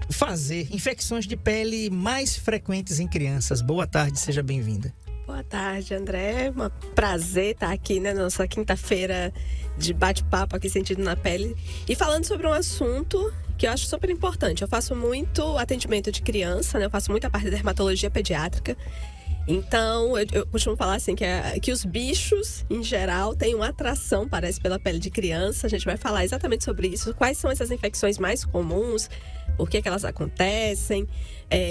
fazer infecções de pele mais frequentes em crianças. Boa tarde, seja bem-vinda. Boa tarde, André. Um prazer estar aqui, né, na nossa quinta-feira de bate-papo aqui, Sentido na Pele. E falando sobre um assunto que eu acho super importante. Eu faço muito atendimento de criança, né? Eu faço muita parte da dermatologia pediátrica. Então, eu costumo falar assim, que os bichos, em geral, têm uma atração, parece, pela pele de criança. A gente vai falar exatamente sobre isso. Quais são essas infecções mais comuns, por que elas acontecem,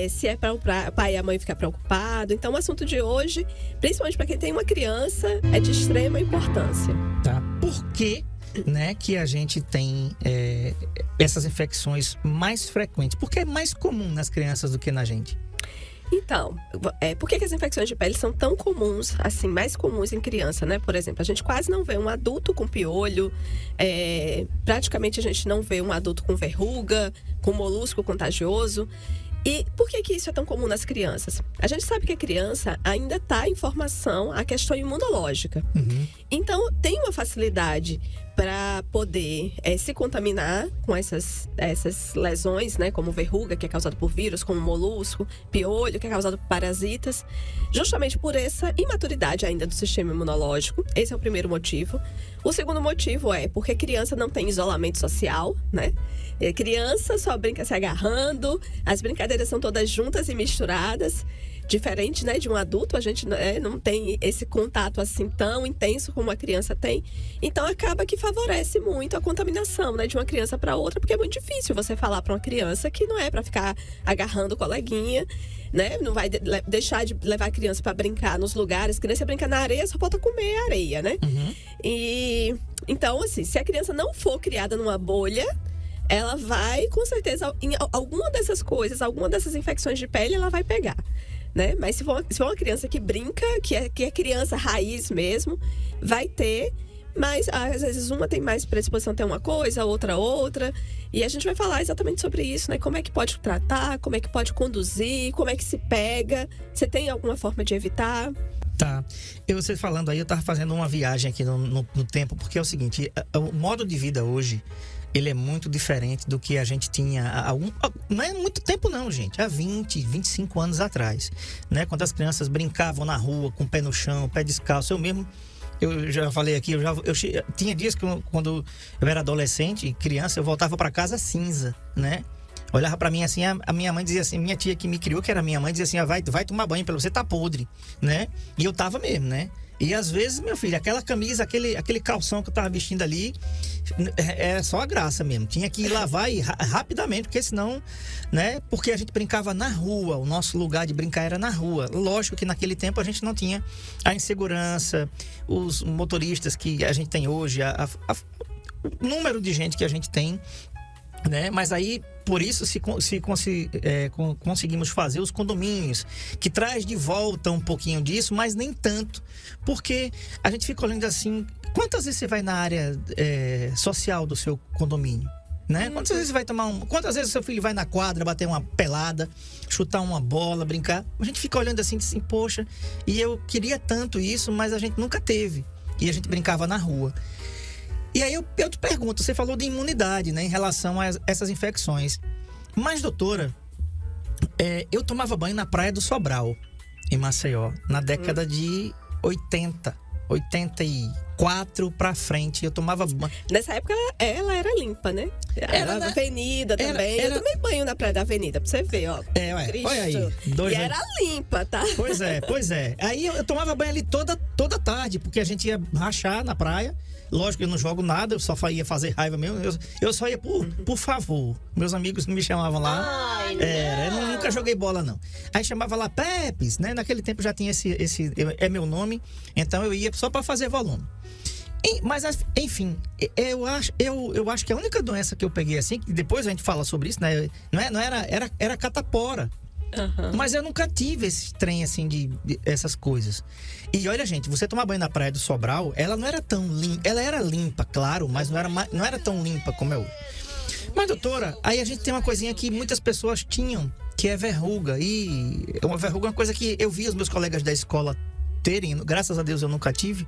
se é para o pai e a mãe ficar preocupado. Então, o assunto de hoje, principalmente para quem tem uma criança, é de extrema importância. Tá? Por que, né, que a gente tem essas infecções mais frequentes? Por que é mais comum nas crianças do que na gente? Então, por que as infecções de pele são tão comuns, assim, mais comuns em criança, né? Por exemplo, a gente quase não vê um adulto com piolho, praticamente a gente não vê um adulto com verruga, com molusco contagioso. E por que isso é tão comum nas crianças? A gente sabe que a criança ainda está em formação a questão imunológica. Uhum. Então, tem uma facilidade para poder se contaminar com essas lesões, né? Como verruga, que é causada por vírus, como molusco, piolho, que é causado por parasitas. Justamente por essa imaturidade ainda do sistema imunológico. Esse é o primeiro motivo. O segundo motivo é porque a criança não tem isolamento social, né? A criança só brinca se agarrando, as brincadeiras são todas juntas e misturadas. Diferente, né, de um adulto, a gente não tem esse contato assim tão intenso como a criança tem. Então, acaba que favorece muito a contaminação, né, de uma criança para outra, porque é muito difícil você falar para uma criança que não é para ficar agarrando o coleguinha, né? Não vai deixar de levar a criança para brincar nos lugares. A criança brinca na areia, só falta comer areia, né? Uhum. E então, assim, se a criança não for criada numa bolha, ela vai, com certeza, em alguma dessas coisas, alguma dessas infecções de pele, ela vai pegar. Né? Mas se for uma criança que brinca, que é criança raiz mesmo, vai ter, mas às vezes uma tem mais predisposição a ter uma coisa, outra. E a gente vai falar exatamente sobre isso, né? Como é que pode tratar, como é que pode conduzir, como é que se pega. Você tem alguma forma de evitar? Tá. Você falando aí, eu tava fazendo uma viagem aqui no tempo, porque é o seguinte, o modo de vida hoje, ele é muito diferente do que a gente tinha não é muito tempo não, gente, há 20, 25 anos atrás, né? Quando as crianças brincavam na rua, com o pé no chão, pé descalço. Eu já falei aqui, eu tinha dias que quando eu era adolescente, criança, eu voltava para casa cinza, né? Olhava pra mim assim, a minha mãe dizia assim, minha tia que me criou, que era minha mãe, dizia assim, vai tomar banho, pelo você tá podre, né? E eu tava mesmo, né? E às vezes, meu filho, aquela camisa, aquele calção que eu tava vestindo ali, era só a graça mesmo. Tinha que ir lavar rapidamente, porque senão, né? Porque a gente brincava na rua, o nosso lugar de brincar era na rua. Lógico que naquele tempo a gente não tinha a insegurança, os motoristas que a gente tem hoje, o número de gente que a gente tem, né? Mas aí, por isso, conseguimos fazer os condomínios, que traz de volta um pouquinho disso, mas nem tanto, porque a gente fica olhando assim, quantas vezes você vai na área social do seu condomínio, né? Quantas vezes você vai quantas vezes seu filho vai na quadra bater uma pelada, chutar uma bola, brincar? A gente fica olhando assim, poxa, e eu queria tanto isso, mas a gente nunca teve, e a gente brincava na rua. E aí eu te pergunto, você falou de imunidade, né, em relação a essas infecções. Mas, doutora, eu tomava banho na Praia do Sobral, em Maceió, na década de 84 pra frente, eu tomava banho. Nessa época, ela era limpa, né? Era na avenida também. Eu tomei banho na Praia da Avenida, pra você ver, ó. Olha aí. Era limpa, tá? Pois é. Aí eu tomava banho ali toda tarde, porque a gente ia rachar na praia. Lógico que eu não jogo nada, eu só ia fazer raiva mesmo. Eu só ia por favor. Meus amigos me chamavam lá. Eu nunca joguei bola, não. Aí chamava lá Pepes, né? Naquele tempo já tinha esse é meu nome. Então eu ia só pra fazer volume. Mas, enfim, eu acho que a única doença que eu peguei assim, que depois a gente fala sobre isso, né? Era catapora. Uhum. Mas eu nunca tive esse trem assim de essas coisas. E olha, gente, você tomar banho na Praia do Sobral, ela não era tão limpa. Ela era limpa, claro, mas não era tão limpa como é hoje. Mas, doutora, aí a gente tem uma coisinha que muitas pessoas tinham, que é verruga. E uma verruga é uma coisa que eu vi os meus colegas da escola terem. Graças a Deus eu nunca tive,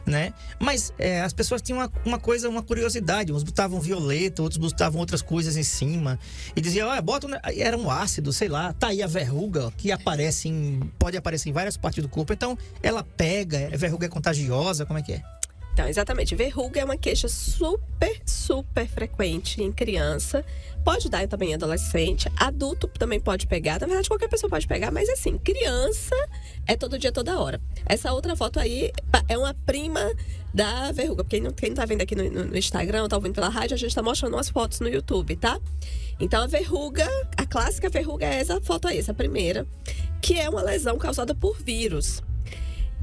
né? Mas as pessoas tinham uma curiosidade. Uns botavam violeta, outros botavam outras coisas em cima. E diziam, era um ácido, sei lá. Tá aí a verruga, que pode aparecer em várias partes do corpo. Então, ela pega, a verruga é contagiosa, como é que é? Então, exatamente. Verruga é uma queixa super, super frequente em criança. Pode dar também em adolescente. Adulto também pode pegar. Na verdade, qualquer pessoa pode pegar. Mas, assim, criança é todo dia, toda hora. Essa outra foto aí é uma prima da verruga. Porque quem tá vendo aqui no Instagram, tá ouvindo pela rádio, a gente tá mostrando umas fotos no YouTube, tá? Então, a verruga, a clássica verruga é essa foto aí, essa primeira. Que é uma lesão causada por vírus.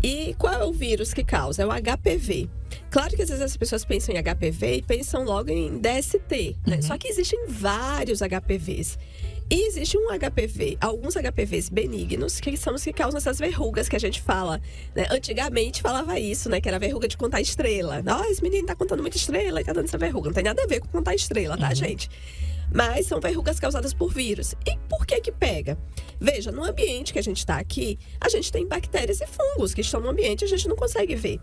E qual é o vírus que causa? É o HPV. Claro que às vezes as pessoas pensam em HPV e pensam logo em DST, né? Só que existem vários HPVs. E existe um HPV, alguns HPVs benignos, que são os que causam essas verrugas que a gente fala, né? Antigamente falava isso, né? Que era verruga de contar estrela. Esse menino tá contando muita estrela e tá dando essa verruga. Não tem nada a ver com contar estrela, tá, gente? Mas são verrugas causadas por vírus. E por que pega? Veja, no ambiente que a gente está aqui, a gente tem bactérias e fungos que estão no ambiente e a gente não consegue ver.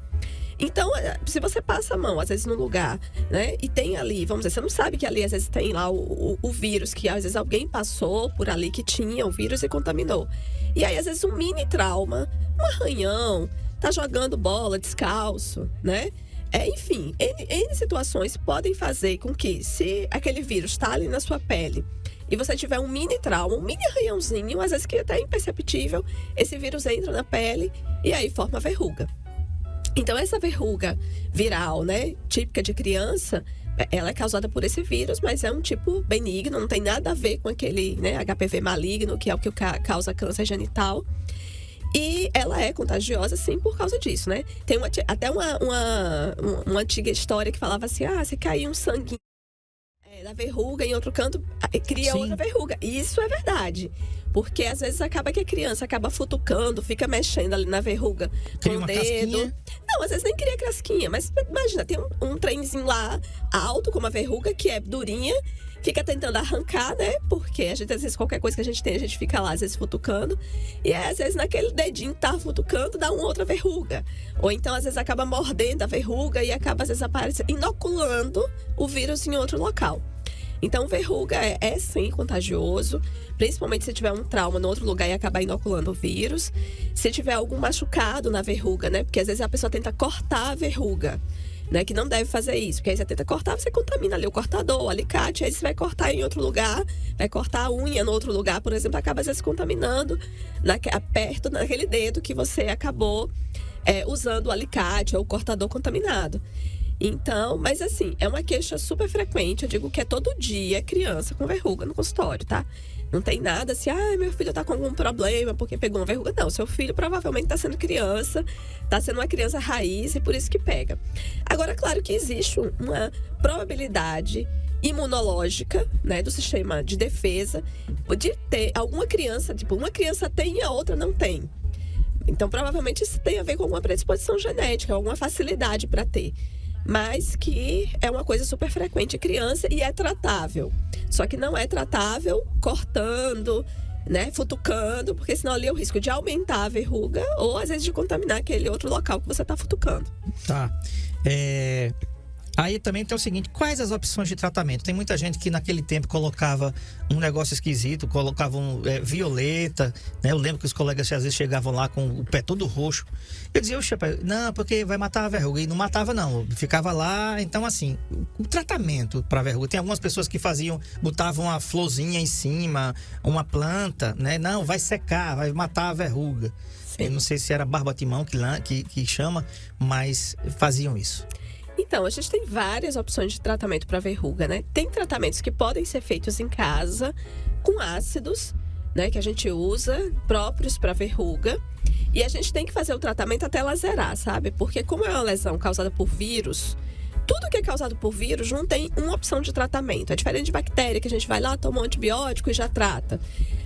Então, se você passa a mão, às vezes, num lugar, né, e tem ali, vamos dizer, você não sabe que ali, às vezes, tem lá o vírus, que às vezes alguém passou por ali que tinha o vírus e contaminou. E aí, às vezes, um mini trauma, um arranhão, tá jogando bola descalço, né? Enfim, N situações podem fazer com que, se aquele vírus está ali na sua pele e você tiver um mini trauma, um mini arranhãozinho, às vezes que até é imperceptível, esse vírus entra na pele e aí forma verruga. Então, essa verruga viral, né, típica de criança, ela é causada por esse vírus, mas é um tipo benigno, não tem nada a ver com aquele, né, HPV maligno, que é o que causa câncer genital. E ela é contagiosa, sim, por causa disso, né? Tem até uma antiga história que falava assim, se cair um sanguinho da verruga em outro canto, cria outra verruga. Isso é verdade. Porque às vezes acaba que a criança acaba futucando, fica mexendo ali na verruga com o dedo. Casquinha? Não, às vezes nem cria casquinha, mas imagina, tem um trenzinho lá alto, com uma verruga que é durinha, fica tentando arrancar, né? Porque a gente, às vezes, qualquer coisa que a gente tem, a gente fica lá, às vezes, futucando. E às vezes, naquele dedinho que tá futucando, dá uma outra verruga. Ou então, às vezes, acaba mordendo a verruga e acaba, às vezes, inoculando o vírus em outro local. Então, verruga é sim contagioso, principalmente se tiver um trauma no outro lugar e acabar inoculando o vírus. Se tiver algum machucado na verruga, né? Porque às vezes a pessoa tenta cortar a verruga, né? Que não deve fazer isso, porque aí você tenta cortar, você contamina ali o cortador, o alicate, aí você vai cortar em outro lugar, vai cortar a unha no outro lugar, por exemplo, acaba às vezes contaminando perto naquele dedo que você acabou usando o alicate ou o cortador contaminado. Então, mas assim, é uma queixa super frequente. Eu digo que é todo dia criança com verruga no consultório, tá? Não tem nada assim, meu filho tá com algum problema porque pegou uma verruga. Não, seu filho provavelmente tá sendo criança, tá sendo uma criança raiz e por isso que pega. Agora, claro que existe uma probabilidade imunológica, né, do sistema de defesa, de ter alguma criança, tipo, uma criança tem e a outra não tem. Então, provavelmente isso tem a ver com alguma predisposição genética, alguma facilidade para ter. Mas que é uma coisa super frequente em criança e é tratável. Só que não é tratável cortando, né, futucando, porque senão ali é o risco de aumentar a verruga ou às vezes de contaminar aquele outro local que você está futucando. Tá. Aí também tem o seguinte, quais as opções de tratamento? Tem muita gente que naquele tempo colocava um negócio esquisito, colocavam violeta, né? Eu lembro que os colegas às vezes chegavam lá com o pé todo roxo. Eu dizia, não, porque vai matar a verruga. E não matava não, ficava lá. Então assim, o tratamento para verruga, tem algumas pessoas que botavam uma florzinha em cima, uma planta, né? Não, vai secar, vai matar a verruga. Eu não sei se era barbatimão que chama, mas faziam isso. Então, a gente tem várias opções de tratamento para verruga, né? Tem tratamentos que podem ser feitos em casa com ácidos, né, que a gente usa próprios para verruga. E a gente tem que fazer o tratamento até ela zerar, sabe? Porque como é uma lesão causada por vírus, tudo que é causado por vírus não tem uma opção de tratamento. É diferente de bactéria, que a gente vai lá, toma um antibiótico e já trata.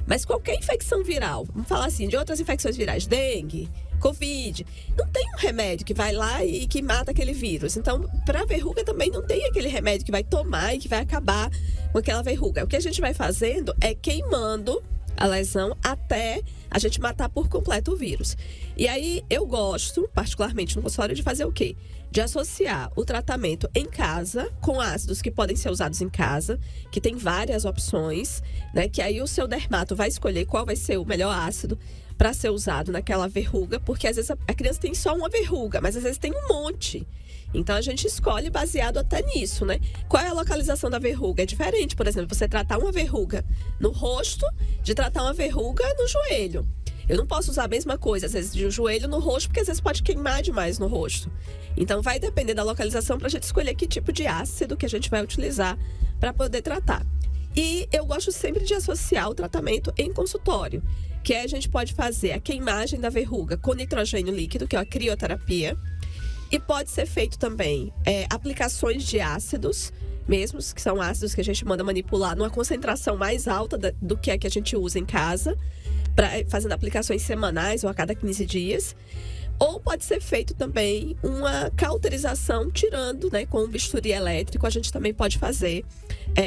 Mas qualquer infecção viral, vamos falar assim, de outras infecções virais, dengue, Covid, não tem um remédio que vai lá e que mata aquele vírus. Então, para verruga também não tem aquele remédio que vai tomar e que vai acabar com aquela verruga. O que a gente vai fazendo é queimando a lesão até a gente matar por completo o vírus. E aí eu gosto, particularmente no consultório, de fazer o quê? De associar o tratamento em casa com ácidos que podem ser usados em casa, que tem várias opções, né? Que aí o seu dermato vai escolher qual vai ser o melhor ácido para ser usado naquela verruga, porque às vezes a criança tem só uma verruga, mas às vezes tem um monte. Então a gente escolhe baseado até nisso, né? Qual é a localização da verruga? É diferente, por exemplo, você tratar uma verruga no rosto de tratar uma verruga no joelho. Eu não posso usar a mesma coisa, às vezes, de um joelho no rosto, porque às vezes pode queimar demais no rosto. Então vai depender da localização para a gente escolher que tipo de ácido que a gente vai utilizar para poder tratar. E eu gosto sempre de associar o tratamento em consultório, que a gente pode fazer a queimagem da verruga com nitrogênio líquido, que é a crioterapia. E pode ser feito também aplicações de ácidos, mesmos, que são ácidos que a gente manda manipular numa concentração mais alta do que a gente usa em casa, fazendo aplicações semanais ou a cada 15 dias. Ou pode ser feito também uma cauterização, tirando, né, com um bisturi elétrico, a gente também pode fazer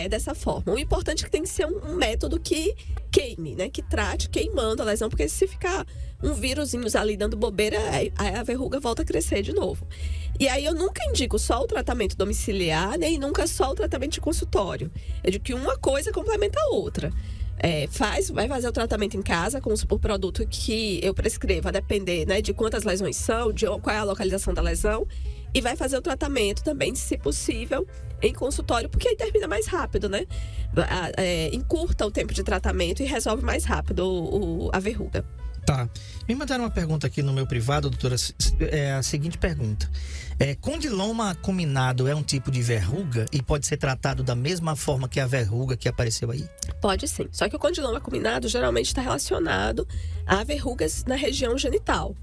dessa forma. O importante é que tem que ser um método que queime, né, que trate queimando a lesão, porque se ficar um vírusinho ali dando bobeira, a verruga volta a crescer de novo. E aí eu nunca indico só o tratamento domiciliar, nem nunca só o tratamento de consultório. Eu digo que uma coisa complementa a outra. Vai fazer o tratamento em casa com o produto que eu prescrevo, a depender, né, de quantas lesões são, de qual é a localização da lesão, e vai fazer o tratamento também, se possível, em consultório, porque aí termina mais rápido, né? Encurta o tempo de tratamento e resolve mais rápido a verruga. Tá. Me mandaram uma pergunta aqui no meu privado, doutora, a seguinte pergunta. Condiloma acuminado é um tipo de verruga e pode ser tratado da mesma forma que a verruga que apareceu aí? Pode sim. Só que o condiloma acuminado geralmente está relacionado a verrugas na região genital.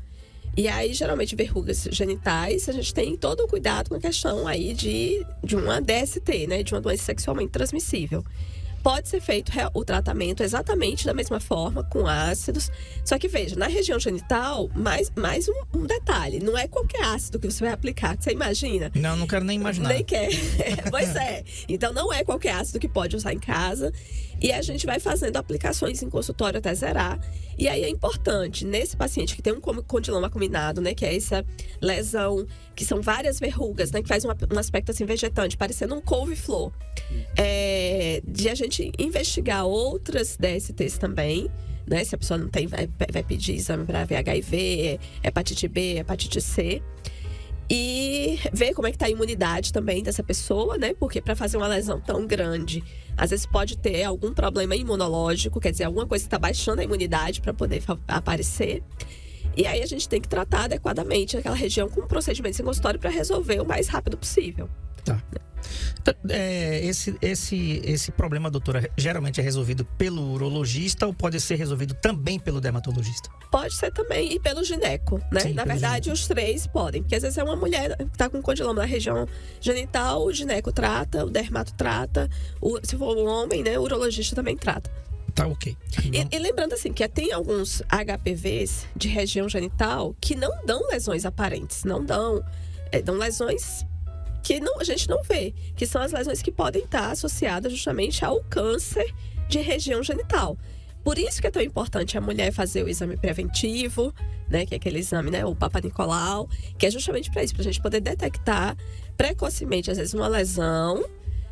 E aí, geralmente, verrugas genitais, a gente tem todo o cuidado com a questão aí de uma DST, né? De uma doença sexualmente transmissível. Pode ser feito o tratamento exatamente da mesma forma, com ácidos. Só que, veja, na região genital, mais um detalhe. Não é qualquer ácido que você vai aplicar, que você imagina. Não quero nem imaginar. Nem quer. Pois é. Então, não é qualquer ácido que pode usar em casa. E a gente vai fazendo aplicações em consultório até zerar. E aí é importante, nesse paciente que tem um condiloma acuminado, né, que é essa lesão, que são várias verrugas, né, que faz um aspecto assim vegetante, parecendo um couve-flor, de a gente investigar outras DSTs também, né, se a pessoa não tem, vai pedir exame para ver HIV, hepatite B, hepatite C. E ver como é que tá a imunidade também dessa pessoa, né? Porque para fazer uma lesão tão grande, às vezes pode ter algum problema imunológico, quer dizer, alguma coisa que está baixando a imunidade para poder aparecer. E aí a gente tem que tratar adequadamente aquela região com procedimentos em consultório para resolver o mais rápido possível. Tá. Esse problema, doutora, geralmente é resolvido pelo urologista ou pode ser resolvido também pelo dermatologista? Pode ser também e pelo gineco, né? Sim, na verdade, os três podem. Porque às vezes é uma mulher que está com condiloma na região genital, o gineco trata, o dermato trata, se for um homem, né, o urologista também trata. Tá, ok. E lembrando assim, que tem alguns HPVs de região genital que não dão lesões aparentes, não dão lesões que a gente não vê, que são as lesões que podem estar associadas justamente ao câncer de região genital. Por isso que é tão importante a mulher fazer o exame preventivo, né, que é aquele exame, né, o Papa Nicolau, que é justamente para isso, para a gente poder detectar precocemente, às vezes, uma lesão,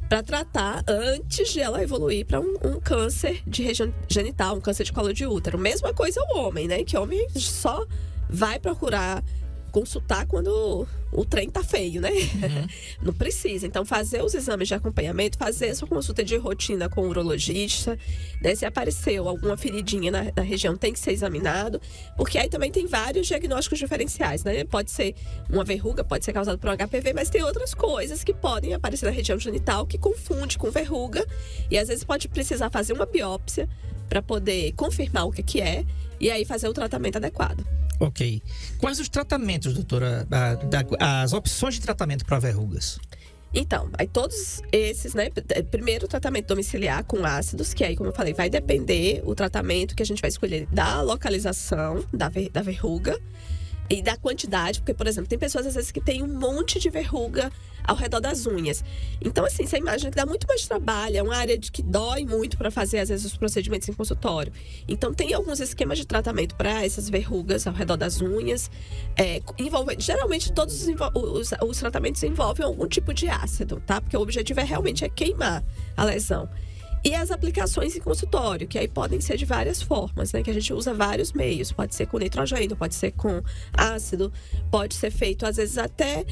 para tratar antes de ela evoluir para um câncer de região genital, um câncer de colo de útero. Mesma coisa o homem, né, que o homem só vai procurar consultar quando o trem tá feio, né? Uhum. Não precisa. Então, fazer os exames de acompanhamento, fazer sua consulta de rotina com o urologista, né? Se apareceu alguma feridinha na região, tem que ser examinado, porque aí também tem vários diagnósticos diferenciais, né? Pode ser uma verruga, pode ser causado por um HPV, mas tem outras coisas que podem aparecer na região genital que confunde com verruga e às vezes pode precisar fazer uma biópsia para poder confirmar o que é e aí fazer o tratamento adequado. Ok. Quais os tratamentos, doutora? As opções de tratamento para verrugas? Então, aí todos esses, né? Primeiro, o tratamento domiciliar com ácidos, que aí, como eu falei, vai depender o tratamento que a gente vai escolher da localização da verruga. E da quantidade, porque, por exemplo, tem pessoas às vezes que tem um monte de verruga ao redor das unhas. Então, assim, você imagina que dá muito mais trabalho, é uma área que dói muito para fazer, às vezes, os procedimentos em consultório. Então, tem alguns esquemas de tratamento para essas verrugas ao redor das unhas. Geralmente, todos os tratamentos envolvem algum tipo de ácido, tá? Porque o objetivo realmente é queimar a lesão. E as aplicações em consultório, que aí podem ser de várias formas, né? Que a gente usa vários meios. Pode ser com nitrogênio, pode ser com ácido, pode ser feito, às vezes, até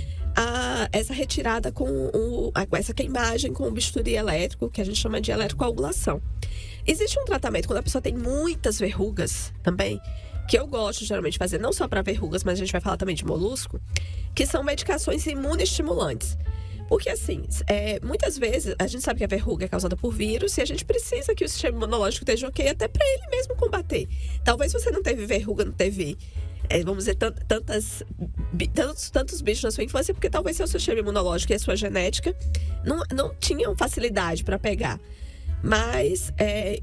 essa retirada com essa queimagem com o bisturi elétrico, que a gente chama de eletrocoagulação. Existe um tratamento quando a pessoa tem muitas verrugas também, que eu gosto geralmente de fazer, não só para verrugas, mas a gente vai falar também de molusco, que são medicações imunoestimulantes. Porque, assim, muitas vezes a gente sabe que a verruga é causada por vírus e a gente precisa que o sistema imunológico esteja ok até para ele mesmo combater. Talvez você não teve verruga, não teve, vamos dizer, tantos bichos na sua infância, porque talvez seu sistema imunológico e a sua genética não tinham facilidade para pegar. Mas,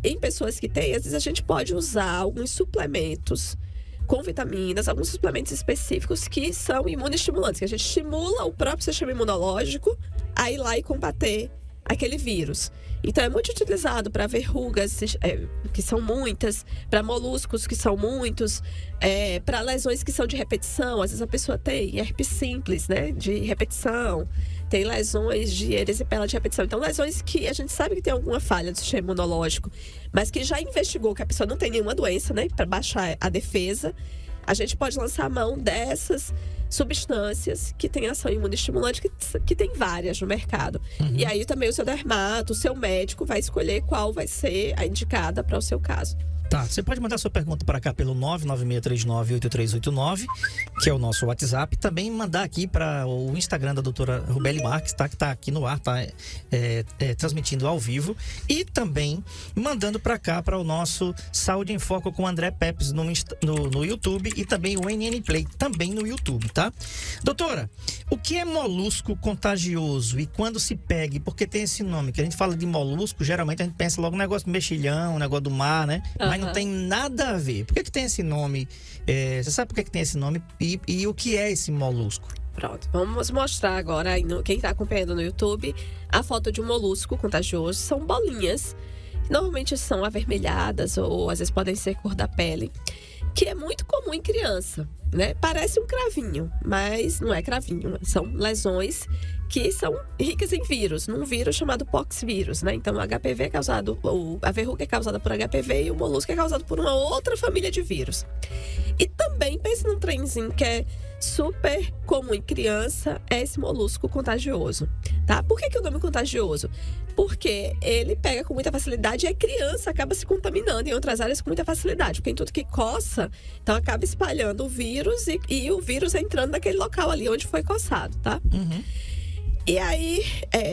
em pessoas que têm, às vezes a gente pode usar alguns suplementos com vitaminas, alguns suplementos específicos que são imunoestimulantes, que a gente estimula o próprio sistema imunológico a ir lá e combater aquele vírus. Então, é muito utilizado para verrugas, que são muitas, para moluscos, que são muitos, para lesões que são de repetição. Às vezes a pessoa tem herpes simples, né, de repetição, tem lesões de erisipela de repetição. Então, lesões que a gente sabe que tem alguma falha do sistema imunológico, mas que já investigou que a pessoa não tem nenhuma doença, né, para baixar a defesa. A gente pode lançar a mão dessas substâncias que têm ação imunoestimulante, que tem várias no mercado. Uhum. E aí também o seu dermato, o seu médico vai escolher qual vai ser a indicada para o seu caso. Tá, você pode mandar sua pergunta para cá pelo 996398389, que é o nosso WhatsApp. Também mandar aqui para o Instagram da doutora Rubeli Marques, tá? Que está aqui no ar, tá? Transmitindo ao vivo. E também mandando para cá para o nosso Saúde em Foco com o André Pepes no YouTube e também o NN Play, também no YouTube, tá? Doutora, o que é molusco contagioso e quando se pega? Porque tem esse nome, que a gente fala de molusco, geralmente a gente pensa logo no negócio do mexilhão, um negócio do mar, né? Mas não tem nada a ver. Por que tem esse nome? Você sabe por que tem esse nome e o que é esse molusco? Pronto, vamos mostrar agora, quem está acompanhando no YouTube, a foto de um molusco contagioso. São bolinhas, que normalmente são avermelhadas ou às vezes podem ser cor da pele, que é muito comum em criança, né? Parece um cravinho, mas não é cravinho. São lesões que são ricas em vírus, num vírus chamado poxvírus, né? Então, o HPV é causado, a verruga é causada por HPV e o molusco é causado por uma outra família de vírus. E também, pense num trenzinho que é super comum em criança, é esse molusco contagioso, tá? Por que o nome é contagioso? Porque ele pega com muita facilidade e a criança acaba se contaminando em outras áreas com muita facilidade. Porque em tudo que coça, então acaba espalhando o vírus e o vírus entrando naquele local ali onde foi coçado, tá? Uhum. E aí,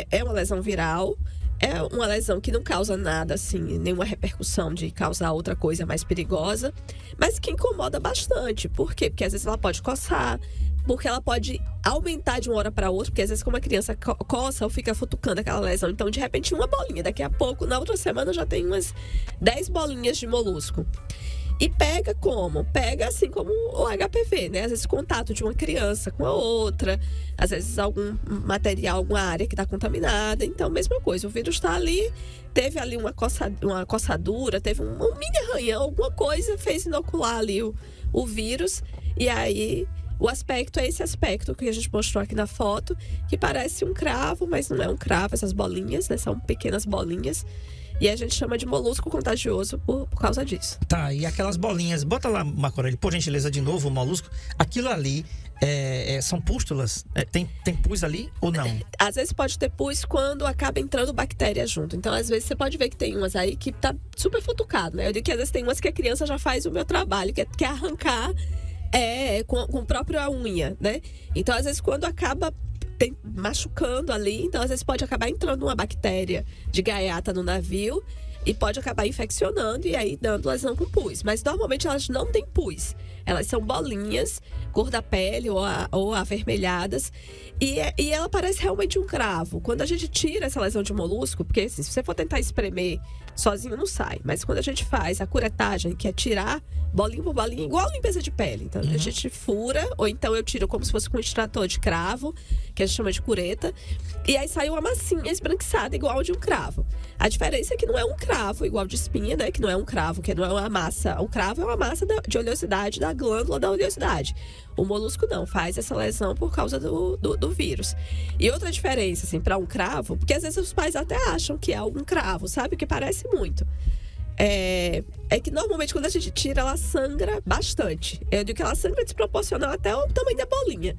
é uma lesão viral, é uma lesão que não causa nada, assim, nenhuma repercussão de causar outra coisa mais perigosa, mas que incomoda bastante. Por quê? Porque às vezes ela pode coçar, porque ela pode aumentar de uma hora para outra, porque às vezes como a criança coça ou fica futucando aquela lesão, então de repente uma bolinha, daqui a pouco, na outra semana já tem umas 10 bolinhas de molusco. E pega como? Pega assim como o HPV, né? Às vezes contato de uma criança com a outra, às vezes algum material, alguma área que está contaminada. Então, mesma coisa, o vírus está ali, teve ali uma coçadura, teve um mini arranhão, alguma coisa fez inocular ali o vírus. E aí, o aspecto é esse aspecto que a gente mostrou aqui na foto, que parece um cravo, mas não é um cravo, essas bolinhas, né? São pequenas bolinhas. E a gente chama de molusco contagioso por causa disso. Tá, e aquelas bolinhas, bota lá, Marco Aurélio, por gentileza, de novo, o molusco. Aquilo ali são pústulas? Tem pus ali ou não? Às vezes pode ter pus quando acaba entrando bactéria junto. Então, às vezes, você pode ver que tem umas aí que tá super futucado, né? Eu digo que às vezes tem umas que a criança já faz o meu trabalho, que é arrancar com a própria unha, né? Então, às vezes, quando acaba machucando ali, então às vezes pode acabar entrando uma bactéria de gaiata no navio, e pode acabar infeccionando e aí dando lesão com pus. Mas normalmente elas não têm pus. Elas são bolinhas, cor da pele ou avermelhadas. E ela parece realmente um cravo. Quando a gente tira essa lesão de molusco, porque assim, se você for tentar espremer sozinho, não sai. Mas quando a gente faz a curetagem, que é tirar bolinha por bolinha, igual a limpeza de pele. Então a gente fura, ou então eu tiro como se fosse com um extrator de cravo, que a gente chama de cureta. E aí sai uma massinha esbranquiçada, igual de um cravo. A diferença é que não é um cravo igual de espinha, né? Que não é um cravo, que não é uma massa. O cravo é uma massa de oleosidade, da glândula da oleosidade. O molusco não, faz essa lesão por causa do vírus. E outra diferença, assim, para um cravo, porque às vezes os pais até acham que é um cravo, sabe? Que parece muito. É que normalmente quando a gente tira, ela sangra bastante. Eu digo que ela sangra desproporcional até o tamanho da bolinha.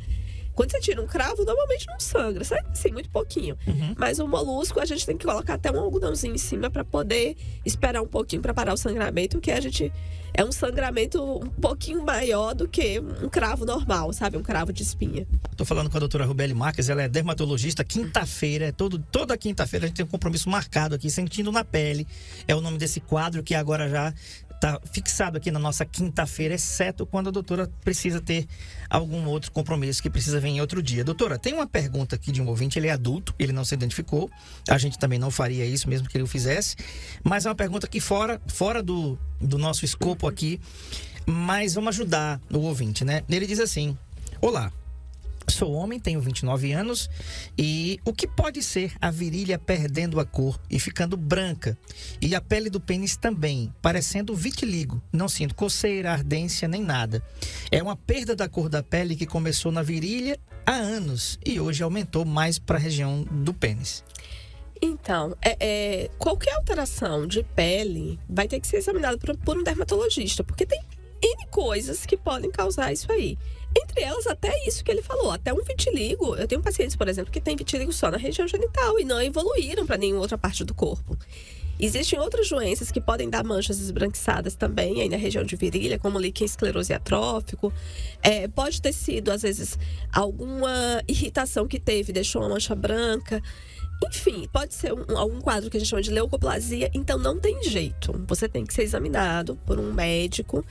Quando você tira um cravo, normalmente não sangra, sai assim, muito pouquinho. Mas o molusco, a gente tem que colocar até um algodãozinho em cima para poder esperar um pouquinho para parar o sangramento, que é um sangramento um pouquinho maior do que um cravo normal, sabe? Um cravo de espinha. Tô falando com a doutora Rubeli Marques, ela é dermatologista. Quinta-feira, toda quinta-feira a gente tem um compromisso marcado aqui, Sentindo na Pele. É o nome desse quadro que agora já está fixado aqui na nossa quinta-feira, exceto quando a doutora precisa ter algum outro compromisso que precisa vir em outro dia. Doutora, tem uma pergunta aqui de um ouvinte, ele é adulto, ele não se identificou, a gente também não faria isso mesmo que ele o fizesse, mas é uma pergunta que fora do nosso escopo aqui, mas vamos ajudar o ouvinte, né? Ele diz assim: olá, sou homem, tenho 29 anos e o que pode ser a virilha perdendo a cor e ficando branca? E a pele do pênis também, parecendo vitiligo. Não sinto coceira, ardência, nem nada. É uma perda da cor da pele que começou na virilha há anos e hoje aumentou mais para a região do pênis. Então, qualquer alteração de pele vai ter que ser examinada por um dermatologista, porque tem N coisas que podem causar isso aí. Entre elas, até isso que ele falou, até um vitiligo. Eu tenho pacientes, por exemplo, que têm vitiligo só na região genital e não evoluíram para nenhuma outra parte do corpo. Existem outras doenças que podem dar manchas esbranquiçadas também aí na região de virilha, como líquen esclerose atrófico. Pode ter sido, às vezes, alguma irritação que teve, deixou uma mancha branca. Enfim, pode ser algum quadro que a gente chama de leucoplasia. Então, não tem jeito. Você tem que ser examinado por um médico,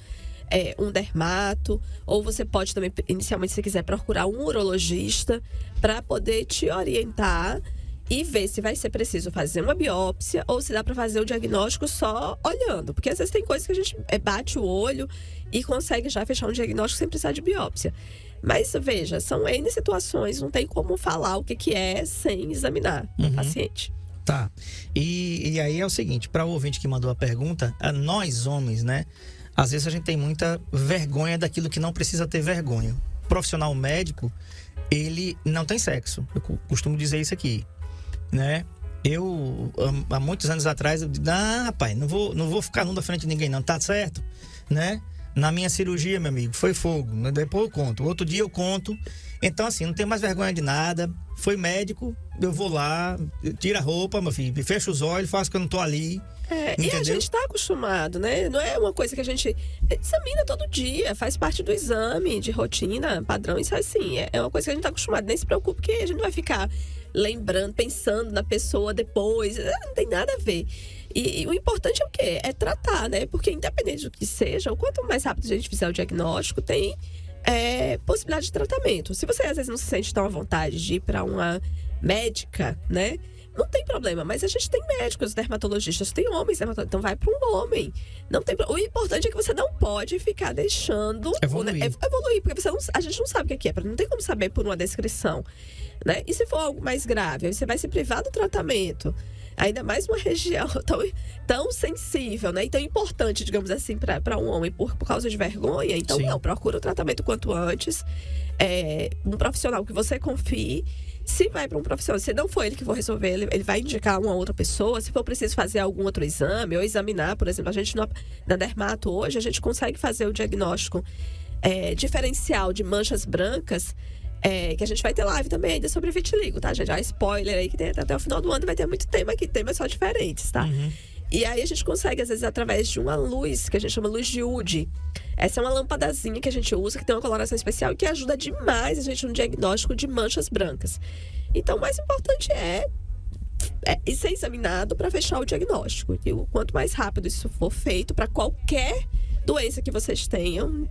um dermato, ou você pode também, inicialmente, se quiser, procurar um urologista para poder te orientar e ver se vai ser preciso fazer uma biópsia ou se dá para fazer o diagnóstico só olhando. Porque às vezes tem coisas que a gente bate o olho e consegue já fechar um diagnóstico sem precisar de biópsia. Mas veja, são N situações, não tem como falar o que é sem examinar o paciente. Tá. E aí é o seguinte, para o ouvinte que mandou a pergunta, nós homens, né? Às vezes a gente tem muita vergonha daquilo que não precisa ter vergonha. O profissional médico, ele não tem sexo. Eu costumo dizer isso aqui, né? Eu, há muitos anos atrás, eu digo, rapaz, não vou ficar nu na frente de ninguém não, tá certo? Né? Na minha cirurgia, meu amigo, foi fogo. Depois eu conto. Outro dia eu conto. Então, assim, não tenho mais vergonha de nada. Foi médico, eu vou lá, tiro a roupa, meu filho, fecho os olhos, faço que eu não tô ali. E a gente tá acostumado, né? Não é uma coisa que a gente examina todo dia, faz parte do exame de rotina, padrão, isso assim. É uma coisa que a gente tá acostumado, nem se preocupe, porque a gente não vai ficar lembrando, pensando na pessoa depois, não tem nada a ver. E o importante é o quê? É tratar, né? Porque independente do que seja, o quanto mais rápido a gente fizer o diagnóstico, tem possibilidade de tratamento. Se você às vezes não se sente tão à vontade de ir para uma médica, né? Não tem problema, mas a gente tem médicos, dermatologistas, tem homens dermatologistas, então vai para um homem. Não tem O importante é que você não pode ficar deixando evoluir, porque a gente não sabe o que é, não tem como saber por uma descrição, né? E se for algo mais grave, aí você vai se privar do tratamento, ainda mais uma região tão sensível, né? E tão importante, digamos assim, para um homem por causa de vergonha. Então, não, procura o tratamento quanto antes, um profissional que você confie. Se vai para um profissional, se não for ele que for resolver, ele vai indicar uma outra pessoa. Se for preciso fazer algum outro exame ou examinar, por exemplo, a gente na dermato hoje, a gente consegue fazer o diagnóstico diferencial de manchas brancas, que a gente vai ter live também ainda sobre vitiligo, tá, gente? Spoiler aí, que tem até o final do ano vai ter muito tema aqui, temas só diferentes, tá? E aí a gente consegue, às vezes, através de uma luz, que a gente chama luz de UD. Essa é uma lâmpadazinha que a gente usa, que tem uma coloração especial e que ajuda demais a gente no diagnóstico de manchas brancas. Então, o mais importante é e ser examinado para fechar o diagnóstico. E o quanto mais rápido isso for feito para qualquer doença que vocês tenham,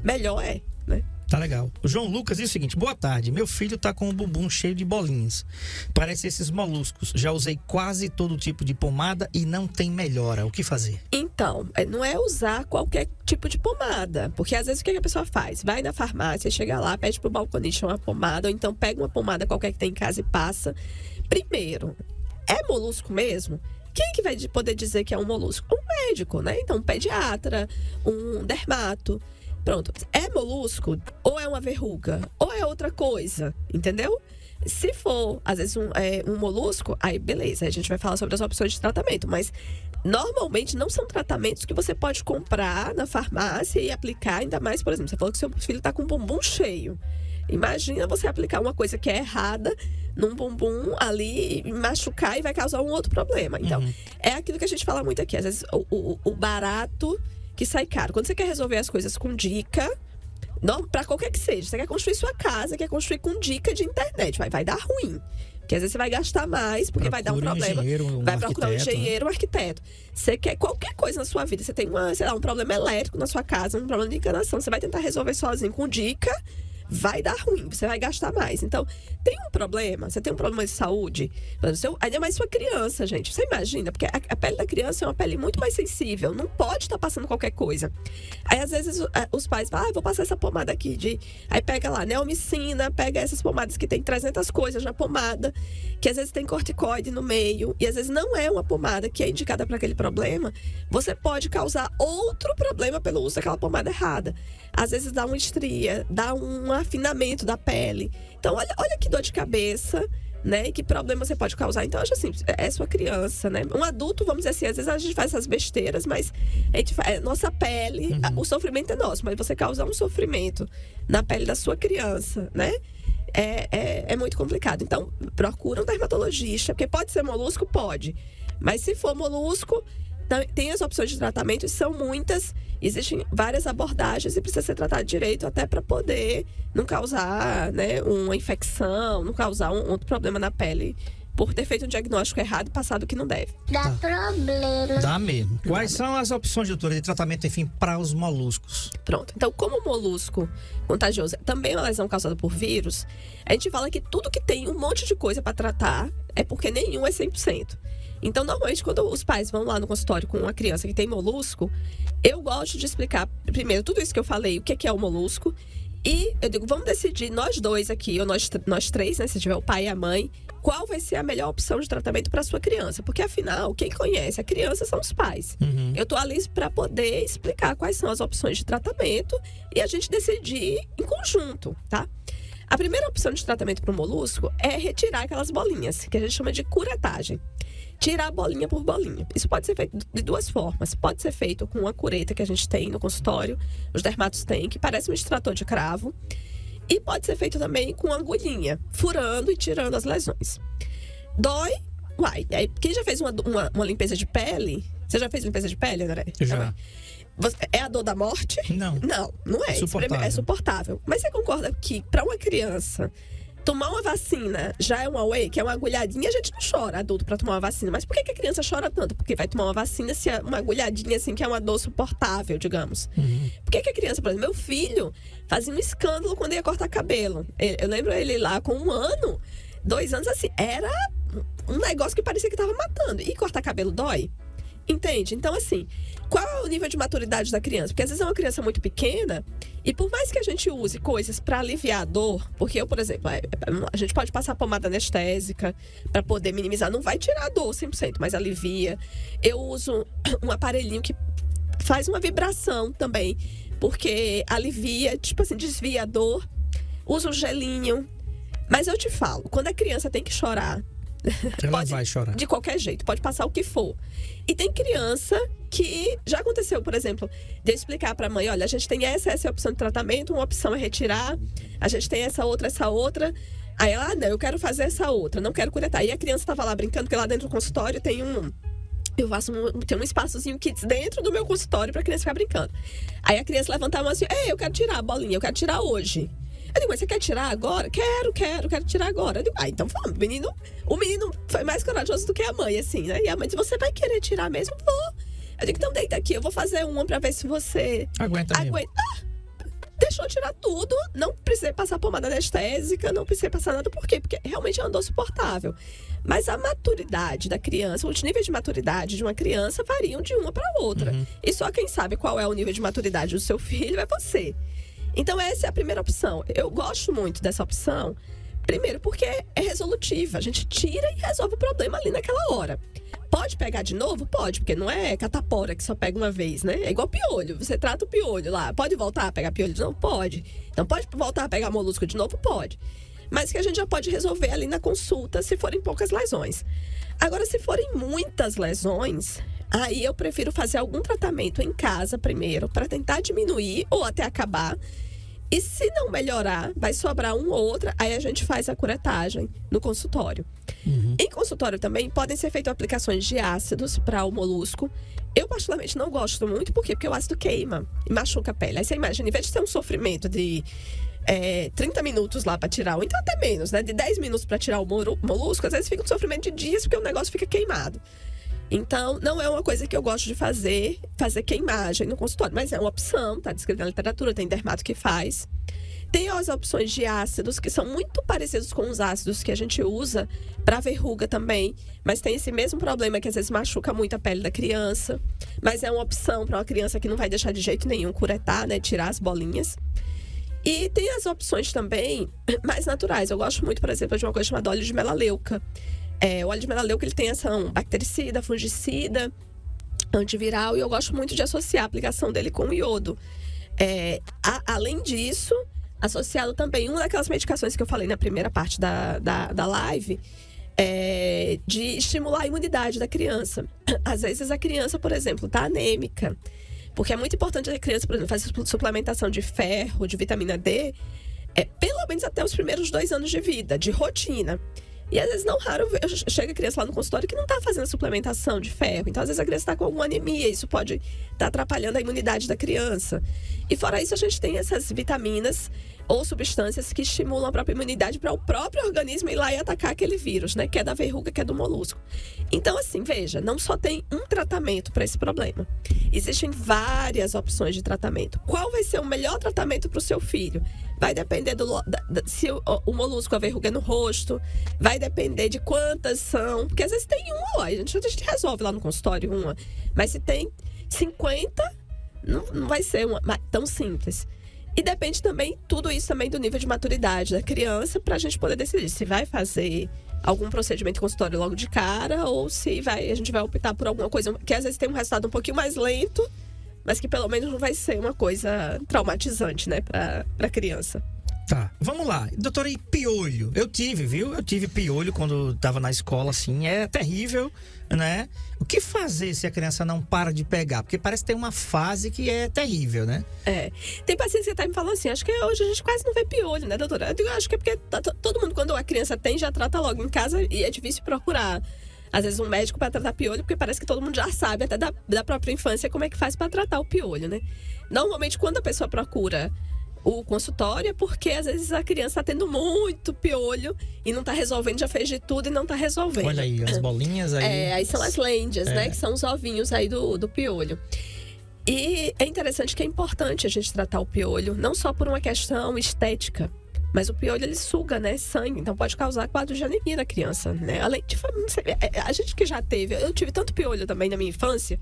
melhor né? Tá legal. O João Lucas diz o seguinte: boa tarde, meu filho tá com o bumbum cheio de bolinhas. Parece esses moluscos. Já usei quase todo tipo de pomada e não tem melhora. O que fazer? Então, não é usar qualquer tipo de pomada. Porque às vezes o que a pessoa faz? Vai na farmácia, chega lá, pede pro balconista uma pomada, ou então pega uma pomada qualquer que tem em casa e passa. Primeiro, é molusco mesmo? Quem que vai poder dizer que é um molusco? Um médico, né? Então, um pediatra, um dermato. Pronto, é molusco, ou é uma verruga, ou é outra coisa, entendeu? Se for, às vezes, um molusco, aí beleza, a gente vai falar sobre as opções de tratamento, mas normalmente não são tratamentos que você pode comprar na farmácia e aplicar, ainda mais, por exemplo, você falou que seu filho está com o bumbum cheio. Imagina você aplicar uma coisa que é errada num bumbum ali, machucar e vai causar um outro problema. Então, é aquilo que a gente fala muito aqui, às vezes o barato que sai caro. Quando você quer resolver as coisas com dica, não, pra qualquer que seja, você quer construir sua casa, quer construir com dica de internet, vai dar ruim. Porque às vezes você vai gastar mais, porque vai dar um problema. Vai procurar um engenheiro, um arquiteto. Você quer qualquer coisa na sua vida, você tem um problema elétrico na sua casa, um problema de encanação, você vai tentar resolver sozinho com dica, vai dar ruim, você vai gastar mais. Então, tem um problema, você tem um problema de saúde, ainda mais sua criança, gente. Você imagina, porque a pele da criança é uma pele muito mais sensível, não pode estar passando qualquer coisa. Aí, às vezes, os pais falam, vou passar essa pomada aqui. Aí pega lá, neomicina, pega essas pomadas que tem 300 coisas na pomada, que às vezes tem corticoide no meio, e às vezes não é uma pomada que é indicada para aquele problema. Você pode causar outro problema pelo uso daquela pomada errada. Às vezes dá uma estria, dá um afinamento da pele. Então, olha que dor de cabeça, né? E que problema você pode causar. Então, eu acho assim, é sua criança, né? Um adulto, vamos dizer assim, às vezes a gente faz essas besteiras, mas a gente faz, nossa pele, o sofrimento é nosso, mas você causar um sofrimento na pele da sua criança, né? É muito complicado. Então, procura um dermatologista, porque pode ser molusco? Pode. Mas se for molusco, tem as opções de tratamento, e são muitas. Existem várias abordagens e precisa ser tratado direito até para poder não causar, né, uma infecção, não causar um outro problema na pele por ter feito um diagnóstico errado e passado o que não deve. Dá problema. Dá mesmo. Quais são as opções, doutora, de tratamento, enfim, para os moluscos? Pronto. Então, como o molusco contagioso também é uma lesão causada por vírus, a gente fala que tudo que tem um monte de coisa para tratar é porque nenhum é 100%. Então, normalmente, quando os pais vão lá no consultório com uma criança que tem molusco, eu gosto de explicar, primeiro, tudo isso que eu falei, o que é o molusco. E eu digo, vamos decidir, nós dois aqui, ou nós três, né, se tiver o pai e a mãe, qual vai ser a melhor opção de tratamento para sua criança. Porque, afinal, quem conhece a criança são os pais. Eu tô ali para poder explicar quais são as opções de tratamento e a gente decidir em conjunto, tá? A primeira opção de tratamento para o molusco é retirar aquelas bolinhas, que a gente chama de curetagem. Tirar bolinha por bolinha. Isso pode ser feito de duas formas. Pode ser feito com uma cureta que a gente tem no consultório, os dermatos têm, que parece um extrator de cravo. E pode ser feito também com agulhinha, furando e tirando as lesões. Dói? Uai. Aí, quem já fez uma limpeza de pele? Você já fez limpeza de pele, André? Já. É a dor da morte? Não. Não é. Suportável. É suportável. Mas você concorda que para uma criança tomar uma vacina já é um away, que é uma agulhadinha, a gente não chora, adulto, pra tomar uma vacina. Mas por que a criança chora tanto? Porque vai tomar uma vacina se é uma agulhadinha, assim, que é uma dor suportável, digamos. Por que a criança, por exemplo, meu filho fazia um escândalo quando ia cortar cabelo. Eu lembro ele lá com 1 ano, 2 anos, assim, era um negócio que parecia que tava matando. E cortar cabelo dói? Entende? Então, assim, qual é o nível de maturidade da criança? Porque às vezes é uma criança muito pequena e por mais que a gente use coisas para aliviar a dor, porque eu, por exemplo, a gente pode passar pomada anestésica para poder minimizar, não vai tirar a dor 100%, mas alivia. Eu uso um aparelhinho que faz uma vibração também, porque alivia, tipo assim, desvia a dor. Uso um gelinho. Mas eu te falo, quando a criança tem que chorar, Ela vai chorar. de qualquer jeito, pode passar o que for. E tem criança que já aconteceu, por exemplo, de eu explicar para a mãe, olha, a gente tem essa opção de tratamento, uma opção é retirar, a gente tem essa outra. Aí ela, não, eu quero fazer essa outra, não quero curetar. E a criança estava lá brincando, porque lá dentro do consultório tem tem um espaçozinho kids dentro do meu consultório pra criança ficar brincando. Aí a criança levantava assim, eu quero tirar a bolinha, eu quero tirar hoje. Eu digo, mas você quer tirar agora? Quero tirar agora. Eu digo, então vamos. O menino foi mais corajoso do que a mãe, assim, né? E a mãe disse, você vai querer tirar mesmo? Vou. Eu digo, então deita aqui, eu vou fazer uma pra ver se você Aguenta mesmo. Deixou tirar tudo, não precisei passar pomada anestésica, não precisei passar nada. Por quê? Porque realmente é uma dor suportável. Mas a maturidade da criança, os níveis de maturidade de uma criança variam de uma para outra. E só quem sabe qual é o nível de maturidade do seu filho é você. Então essa é a primeira opção. Eu gosto muito dessa opção. Primeiro porque é resolutiva. A gente tira e resolve o problema ali naquela hora. Pode pegar de novo? Pode, porque não é catapora que só pega uma vez, né? É igual piolho. Você trata o piolho lá. Pode voltar a pegar piolho de novo? Pode. Então pode voltar a pegar molusco de novo? Pode. Mas que a gente já pode resolver ali na consulta se forem poucas lesões. Agora, se forem muitas lesões, aí eu prefiro fazer algum tratamento em casa primeiro para tentar diminuir ou até acabar. E se não melhorar, vai sobrar um ou outra, aí a gente faz a curetagem no consultório. Em consultório também podem ser feitas aplicações de ácidos para o molusco. Eu particularmente não gosto muito, por quê? Porque o ácido queima e machuca a pele. Aí você imagina, em vez de ter um sofrimento de 30 minutos lá para tirar, ou então até menos, né? De 10 minutos para tirar o molusco, às vezes fica um sofrimento de dias porque o negócio fica queimado. Então, não é uma coisa que eu gosto de fazer queimagem no consultório. Mas é uma opção, tá descrito na literatura, tem dermato que faz. Tem as opções de ácidos, que são muito parecidos com os ácidos que a gente usa para verruga também. Mas tem esse mesmo problema que às vezes machuca muito a pele da criança. Mas é uma opção para uma criança que não vai deixar de jeito nenhum curetar, né? Tirar as bolinhas. E tem as opções também mais naturais. Eu gosto muito, por exemplo, de uma coisa chamada óleo de melaleuca. O óleo de melaleuca, ele tem ação bactericida, fungicida, antiviral, e eu gosto muito de associar a aplicação dele com o iodo. Além disso, associado também uma daquelas medicações que eu falei na primeira parte da live, de estimular a imunidade da criança. Às vezes a criança, por exemplo, está anêmica, porque é muito importante a criança, por exemplo, fazer suplementação de ferro, de vitamina D, pelo menos até os primeiros 2 anos de vida, de rotina. E às vezes, não raro, chega a criança lá no consultório que não está fazendo a suplementação de ferro. Então, às vezes, a criança está com alguma anemia. Isso pode estar atrapalhando a imunidade da criança. E fora isso, a gente tem essas vitaminas ou substâncias que estimulam a própria imunidade para o próprio organismo ir lá e atacar aquele vírus, né? Que é da verruga, que é do molusco. Então, assim, veja, não só tem um tratamento para esse problema. Existem várias opções de tratamento. Qual vai ser o melhor tratamento para o seu filho? Vai depender se o molusco, a verruga é no rosto, vai depender de quantas são, porque às vezes tem uma, a gente resolve lá no consultório uma, mas se tem 50, não vai ser tão simples. E depende também, tudo isso também do nível de maturidade da criança, pra gente poder decidir se vai fazer algum procedimento em consultório logo de cara, ou se a gente vai optar por alguma coisa que às vezes tem um resultado um pouquinho mais lento, mas que pelo menos não vai ser uma coisa traumatizante, né, pra criança. Tá, vamos lá. Doutora, e piolho? Eu tive piolho quando estava na escola, assim, é terrível, né? O que fazer se a criança não para de pegar? Porque parece que tem uma fase que é terrível, né? Tem pacientes que tá me falando assim, acho que hoje a gente quase não vê piolho, né, doutora? Eu digo, acho que é porque todo mundo, quando a criança tem, já trata logo em casa e é difícil procurar às vezes um médico para tratar piolho, porque parece que todo mundo já sabe, até da própria infância, como é que faz para tratar o piolho, né? Normalmente, quando a pessoa procura o consultório, é porque às vezes a criança está tendo muito piolho e não está resolvendo, já fez de tudo e não está resolvendo. Olha aí, as bolinhas aí. Aí são as lêndias, né? Que são os ovinhos aí do piolho. E é interessante que é importante a gente tratar o piolho, não só por uma questão estética, mas o piolho, ele suga, né, sangue. Então pode causar quadro de anemia na criança, né? Além de... A gente que já teve... Eu tive tanto piolho também na minha infância,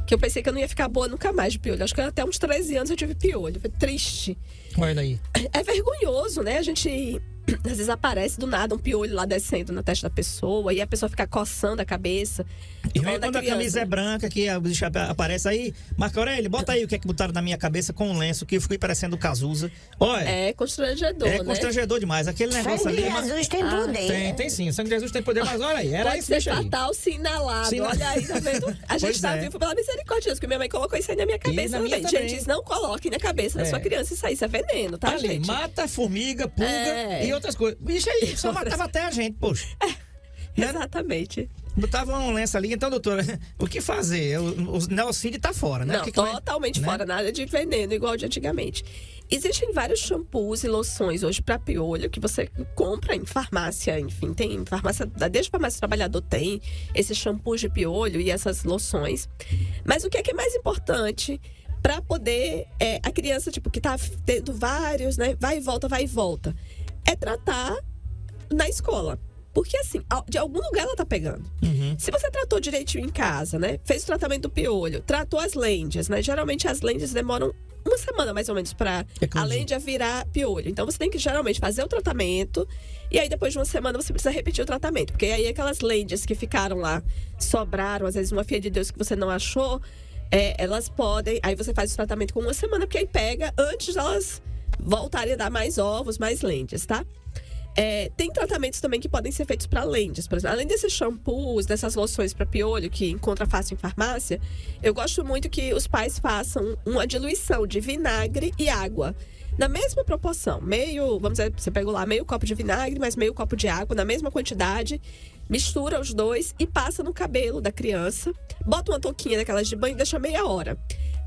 que eu pensei que eu não ia ficar boa nunca mais de piolho. Acho que até uns 13 anos eu tive piolho. Foi triste. Olha aí. É vergonhoso, né? A gente... Às vezes aparece do nada um piolho lá descendo na testa da pessoa e a pessoa fica coçando a cabeça. E quando a camisa é branca, que a bicha aparece aí, Marco Aurélio, bota aí o que é que botaram na minha cabeça com um lenço, que eu fiquei parecendo o Cazuza. Olha, é constrangedor, né? É constrangedor demais. Aquele negócio Sangue ali. de Jesus tem poder. Tem sim. Sangue de Jesus tem poder, mas olha aí. Era pode esse ser bicho aí. fatal se inalado. Olha aí, tá vendo? A gente tá vivo pela misericórdia de Deus, porque minha mãe colocou isso aí na minha cabeça também. Gente, isso não coloque na cabeça da sua criança. Isso aí, isso é veneno, tá, ali, gente? mata, formiga, pulga e outras coisas. Bicho aí, só matava até a gente, poxa. Exatamente. Botava um lenço ali. Então, doutora, o que fazer? O Neocídio tá fora, né? Não, totalmente fora, nada de veneno igual de antigamente. Existem vários shampoos e loções hoje para piolho que você compra em farmácia, enfim, tem farmácia, desde farmácia trabalhador tem esses shampoos de piolho e essas loções. Mas o que é mais importante para poder a criança, tipo, que tá tendo vários, né, vai e volta, é tratar na escola. Porque, assim, de algum lugar ela tá pegando. Se você tratou direitinho em casa, né? Fez o tratamento do piolho, tratou as lêndias, né? Geralmente as lêndias demoram uma semana, mais ou menos, pra a lêndia virar piolho. Então, você tem que, geralmente, fazer o tratamento. E aí, depois de uma semana, você precisa repetir o tratamento. Porque aí, aquelas lêndias que ficaram lá, sobraram, às vezes, uma filha de Deus que você não achou, elas podem... Aí, você faz o tratamento com uma semana, porque aí pega antes de elas voltarem a dar mais ovos, mais lêndias, tá? Tem tratamentos também que podem ser feitos para lêndias. Por exemplo, além desses shampoos, dessas loções para piolho que encontra fácil em farmácia, eu gosto muito que os pais façam uma diluição de vinagre e água. Na mesma proporção, vamos dizer, você pegou lá meio copo de vinagre, mais meio copo de água, na mesma quantidade, mistura os dois e passa no cabelo da criança, bota uma touquinha daquelas de banho e deixa meia hora.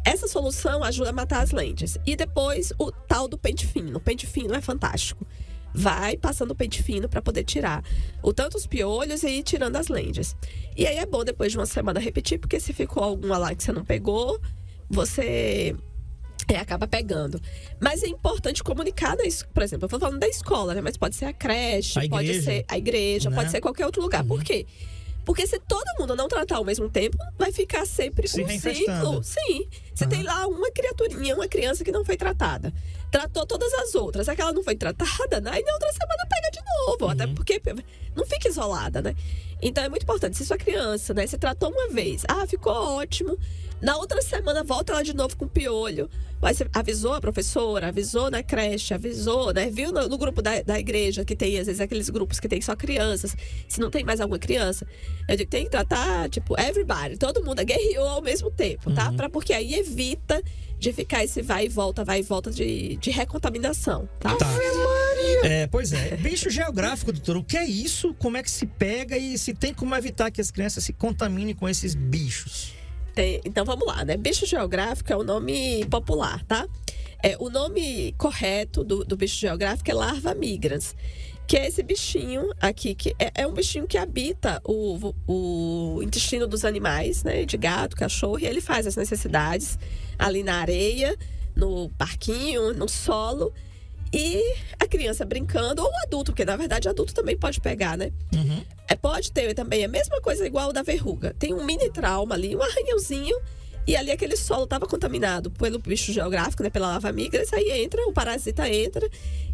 Essa solução ajuda a matar as lêndias. E depois o tal do pente fino. O pente fino é fantástico. Vai passando o pente fino para poder tirar tanto os piolhos e ir tirando as lêndias. E aí é bom depois de uma semana repetir, porque se ficou alguma lá que você não pegou, você acaba pegando. Mas é importante comunicar, por exemplo, eu tô falando da escola, né? Mas pode ser a creche, pode ser a igreja, né? Pode ser qualquer outro lugar. Por quê? Porque se todo mundo não tratar ao mesmo tempo, vai ficar sempre um ciclo. Sim. Você tem lá uma criaturinha, uma criança que não foi tratada. Tratou todas as outras. Aquela não foi tratada, né? Aí na outra semana pega de novo. Até porque não fica isolada, né? Então é muito importante. Se sua criança, né, se tratou uma vez, ficou ótimo. Na outra semana volta ela de novo com piolho. Mas você avisou a professora, avisou na creche, avisou, né? Viu no grupo da igreja, que tem, às vezes, aqueles grupos que tem só crianças. Se não tem mais alguma criança, eu digo que tem que tratar, tipo, everybody. Todo mundo guerreou ao mesmo tempo, tá? Porque aí evita de ficar esse vai e volta de recontaminação, tá? Pois é. Bicho geográfico, doutor, o que é isso? Como é que se pega e se tem como evitar que as crianças se contaminem com esses bichos? Então vamos lá, né? Bicho geográfico é o nome popular, tá? O nome correto do bicho geográfico é larva migrans, que é esse bichinho aqui, que é um bichinho que habita o intestino dos animais, né? De gato, cachorro, e ele faz as necessidades ali na areia, no parquinho, no solo. E a criança brincando, ou o adulto, porque na verdade o adulto também pode pegar, né? Pode ter também a mesma coisa igual da verruga. Tem um mini trauma ali, um arranhãozinho, e ali aquele solo estava contaminado pelo bicho geográfico, né? Pela larva migras, aí entra, o parasita entra.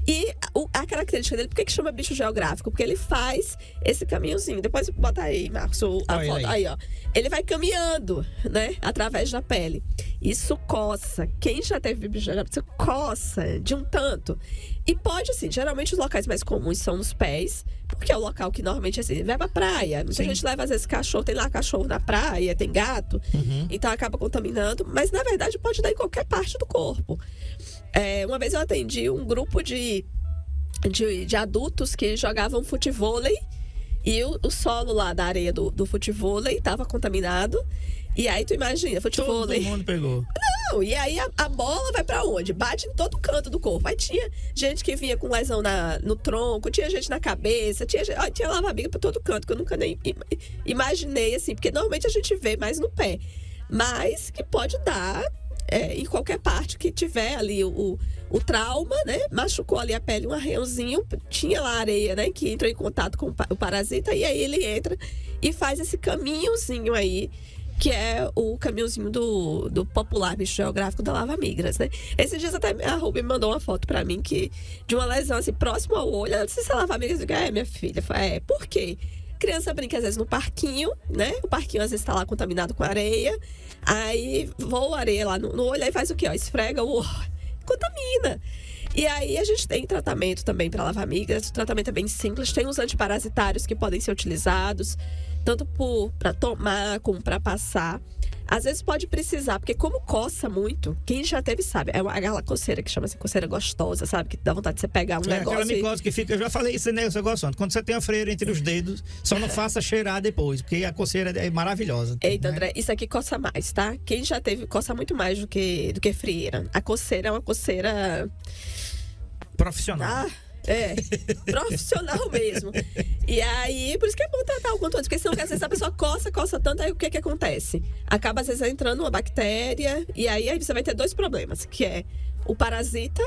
E a característica dele, por que chama bicho geográfico? Porque ele faz esse caminhozinho. Depois bota aí, Marcos, a foto. Aí, ó. Ele vai caminhando, né? Através da pele. Isso coça. Quem já teve bicho geográfico, isso coça de um tanto. E pode, assim, geralmente os locais mais comuns são nos pés, porque é o local que normalmente, assim, vai pra praia. Muita gente leva, às vezes, cachorro. Tem lá cachorro na praia, tem gato. Então, acaba contaminando. Mas, na verdade, pode dar em qualquer parte do corpo. Uma vez eu atendi um grupo de adultos que jogavam futevôlei e o solo lá da areia do futevôlei estava contaminado. E aí tu imagina, futevôlei. Todo mundo pegou. Não, e aí a bola vai pra onde? Bate em todo canto do corpo. Aí tinha gente que vinha com lesão no tronco, tinha gente na cabeça, tinha lava-miga pra todo canto, que eu nunca nem imaginei, assim, porque normalmente a gente vê mais no pé. Mas que pode dar em qualquer parte que tiver ali o trauma, né? Machucou ali a pele, um arranhãozinho, tinha lá a areia, né? Que entrou em contato com o parasita, e aí ele entra e faz esse caminhozinho aí, que é o caminhozinho do popular bicho geográfico da lava migras, né? Esses dias até a Ruby me mandou uma foto pra mim de uma lesão assim, próximo ao olho. Ela disse, se é lava migras, eu digo, minha filha. Por quê? Criança brinca às vezes no parquinho, né? O parquinho às vezes tá lá contaminado com areia. Aí voa a areia lá no olho, aí faz o quê? Esfrega o olho, contamina. E aí a gente tem tratamento também para lava migras. O tratamento é bem simples. Tem os antiparasitários que podem ser utilizados, tanto para tomar como para passar. Às vezes pode precisar, porque como coça muito, quem já teve sabe, é aquela coceira que chama-se coceira gostosa, sabe? Que dá vontade de você pegar um negócio. Aquela micose que fica, eu já falei isso, né, eu gosto. Quando você tem a freira entre os dedos, só não faça cheirar depois, porque a coceira é maravilhosa. Eita, né? André, isso aqui coça mais, tá? Quem já teve, coça muito mais do que frieira. A coceira é uma coceira... Profissional. Profissional mesmo. E aí, por isso que é bom tratar o quanto antes, porque senão às vezes a pessoa coça tanto, aí o que acontece? Acaba às vezes entrando uma bactéria, e aí você vai ter 2 problemas, que é o parasita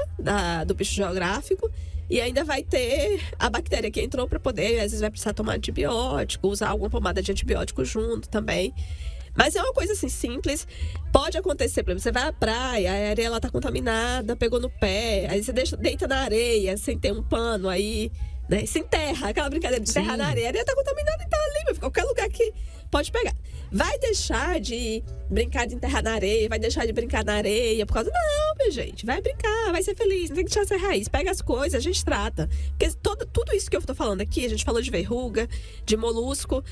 do bicho geográfico, e ainda vai ter a bactéria que entrou para poder, às vezes vai precisar tomar antibiótico, usar alguma pomada de antibiótico junto também. Mas é uma coisa assim, simples. Pode acontecer, por exemplo, você vai à praia, a areia ela tá contaminada, pegou no pé, aí você deita na areia sem ter um pano, aí, né? Se enterra, aquela brincadeira de enterrar na areia, a areia tá contaminada e tá ali, qualquer lugar que pode pegar. Vai deixar de brincar de enterrar na areia, vai deixar de brincar na areia por causa... Não, minha gente, vai brincar, vai ser feliz, não tem que deixar ser raiz. Pega as coisas, a gente trata. Porque tudo isso que eu tô falando aqui, a gente falou de verruga, de molusco,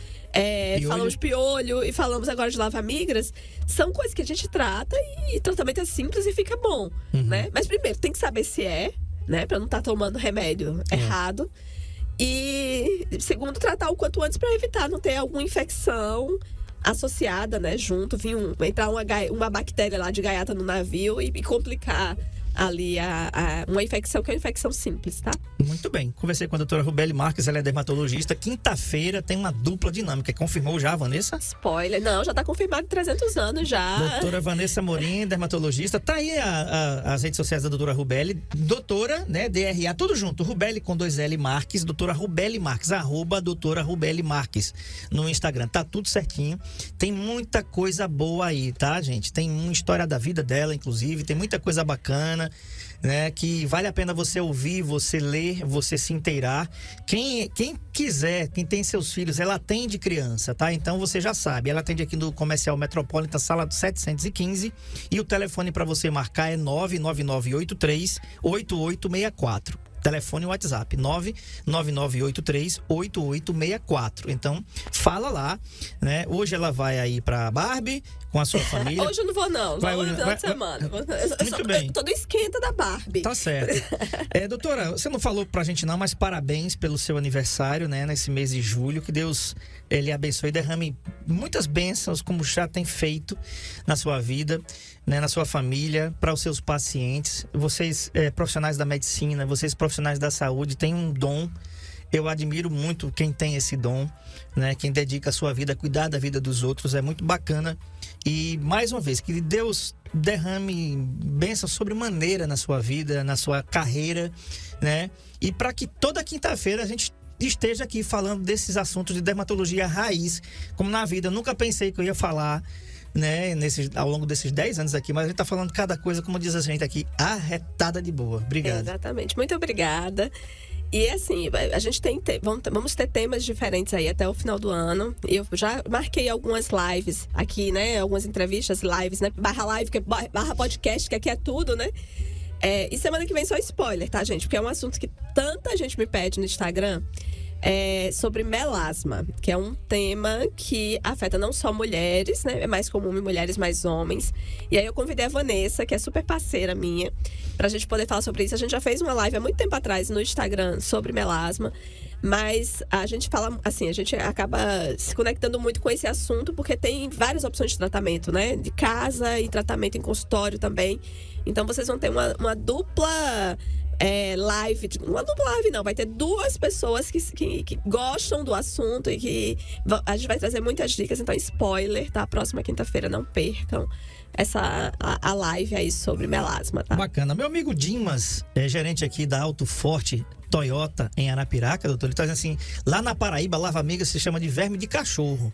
falamos de piolho e falamos agora de lava-migras, são coisas que a gente trata e tratamento é simples e fica bom, né? Mas primeiro, tem que saber se né? Pra não estar tomando remédio errado. E segundo, tratar o quanto antes para evitar não ter alguma infecção associada, né, junto, entrar uma bactéria lá de gaiata no navio e complicar ali uma infecção que é uma infecção simples, tá? Muito bem. Conversei com a doutora Rubeli Marques, ela é dermatologista. Quinta-feira tem uma dupla dinâmica. Confirmou já, Vanessa? Spoiler. Não, já tá confirmado 300 anos já. Doutora Vanessa Morim, dermatologista. Tá aí as redes sociais da doutora Rubeli. Doutora, né, DRA, tudo junto. Rubeli com 2L Marques, doutora Rubeli Marques, @ doutora Rubeli Marques no Instagram. Tá tudo certinho. Tem muita coisa boa aí, tá, gente? Tem uma história da vida dela, inclusive. Tem muita coisa bacana, né, que vale a pena você ouvir, você ler, você se inteirar. Quem quiser, quem tem seus filhos, ela atende criança, tá? Então você já sabe, ela atende aqui no Comercial Metropolitan, sala 715, e o telefone para você marcar é 99983-8864. Telefone e WhatsApp, 99983-8864. Então, fala lá, né? Hoje ela vai aí pra Barbie com a sua família. Hoje eu não vou, não. Vai hoje, no final de semana. Muito bem. Eu tô no esquenta da Barbie. Tá certo. Doutora, você não falou pra gente não, mas parabéns pelo seu aniversário, né? Nesse mês de julho. Que Deus lhe abençoe e derrame muitas bênçãos, como já tem feito na sua vida, né, na sua família, para os seus pacientes. Vocês, profissionais da medicina, vocês profissionais da saúde, têm um dom. Eu admiro muito quem tem esse dom, né? Quem dedica a sua vida a cuidar da vida dos outros. É muito bacana. E, mais uma vez, que Deus derrame bênçãos sobremaneira na sua vida, na sua carreira, né? E para que toda quinta-feira a gente esteja aqui falando desses assuntos de dermatologia raiz, como na vida. Eu nunca pensei que eu ia falar, né, ao longo desses 10 anos aqui, mas a gente tá falando cada coisa, como diz a gente aqui, arretada de boa. Obrigado. Exatamente. Muito obrigada. E assim, a gente vamos ter temas diferentes aí até o final do ano. Eu já marquei algumas lives aqui, né? Algumas entrevistas, lives, né? /live, que é /podcast, que aqui é tudo, né? E semana que vem só spoiler, tá, gente? Porque é um assunto que tanta gente me pede no Instagram. Sobre melasma, que é um tema que afeta não só mulheres, né? É mais comum em mulheres, mais homens. E aí eu convidei a Vanessa, que é super parceira minha, pra gente poder falar sobre isso. A gente já fez uma live há muito tempo atrás no Instagram sobre melasma, mas a gente fala, assim, a gente acaba se conectando muito com esse assunto, porque tem várias opções de tratamento, né? De casa e tratamento em consultório também. Então vocês vão ter uma dupla live, uma dupla live não, vai ter 2 pessoas que gostam do assunto e que a gente vai trazer muitas dicas, então spoiler, tá? Próxima quinta-feira, não percam a live aí sobre melasma, tá? Bacana. Meu amigo Dimas, gerente aqui da Auto Forte Toyota em Arapiraca, doutor, ele tá dizendo assim, lá na Paraíba, lava-miga se chama de verme de cachorro.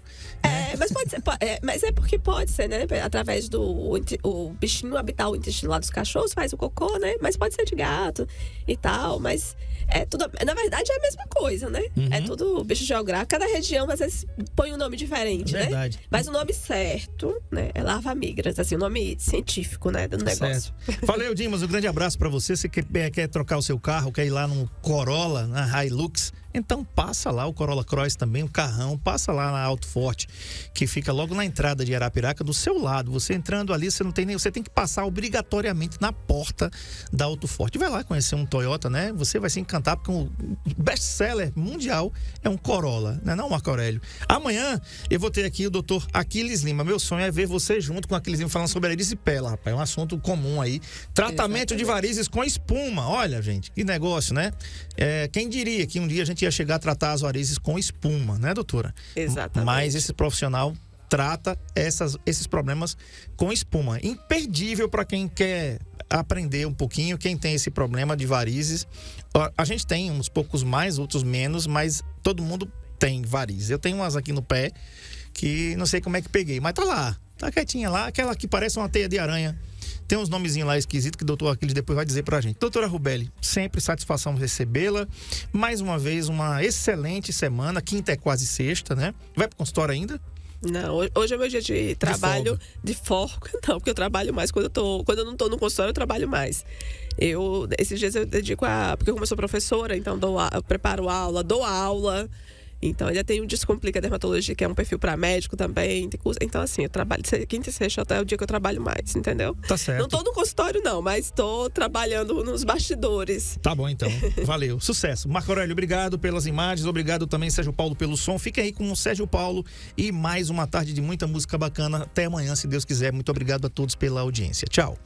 Mas pode ser, mas é porque pode ser, né? Através o bichinho habitar o intestino lá dos cachorros, faz o cocô, né? Mas pode ser de gato e tal, mas tudo, na verdade é a mesma coisa, né? É tudo bicho geográfico, cada região às vezes põe um nome diferente, verdade, né? Mas o nome certo, né, é lava-migras, assim, o nome científico, né, do negócio. Certo. Valeu, Dimas, um grande abraço pra você. Você quer trocar o seu carro, quer ir lá no Corolla, na Hilux, Então passa lá o Corolla Cross também, o carrão, passa lá na Alto Forte, que fica logo na entrada de Arapiraca, do seu lado. Você entrando ali, você tem que passar obrigatoriamente na porta da Alto Forte. Vai lá conhecer um Toyota, né? Você vai se encantar, porque o best-seller mundial é um Corolla, né? Não, Marco Aurélio. Amanhã eu vou ter aqui o Dr. Aquiles Lima. Meu sonho é ver você junto com o Aquiles Lima falando sobre a erisipela, rapaz. É um assunto comum aí. Tratamento de varizes com espuma. Olha, gente, que negócio, né? Quem diria que um dia a gente ia chegar a tratar as varizes com espuma, né, doutora? Exatamente. Mas esse profissional trata esses problemas com espuma. Imperdível para quem quer aprender um pouquinho, quem tem esse problema de varizes. A gente tem uns poucos mais, outros menos, mas todo mundo tem varizes. Eu tenho umas aqui no pé que não sei como é que peguei, mas tá lá, tá quietinha lá, aquela que parece uma teia de aranha. Tem uns nomezinhos lá esquisitos que o doutor Aquiles depois vai dizer pra gente. Doutora Rubelli, sempre satisfação recebê-la. Mais uma vez, uma excelente semana. Quinta é quase sexta, né? Vai pro consultório ainda? Não, hoje é meu dia de trabalho de folga. Não, porque eu trabalho mais. Quando eu não tô no consultório, eu trabalho mais. Esses dias eu dedico porque como eu sou professora, então eu preparo aula, dou aula. Então, ainda tem o Descomplica Dermatologia, que é um perfil para médico também. Então, assim, eu trabalho quinta e sexta até o dia que eu trabalho mais, entendeu? Tá certo. Não tô no consultório, não, mas tô trabalhando nos bastidores. Tá bom, então. Valeu. Sucesso. Marco Aurélio, obrigado pelas imagens. Obrigado também, Sérgio Paulo, pelo som. Fiquem aí com o Sérgio Paulo e mais uma tarde de muita música bacana. Até amanhã, se Deus quiser. Muito obrigado a todos pela audiência. Tchau.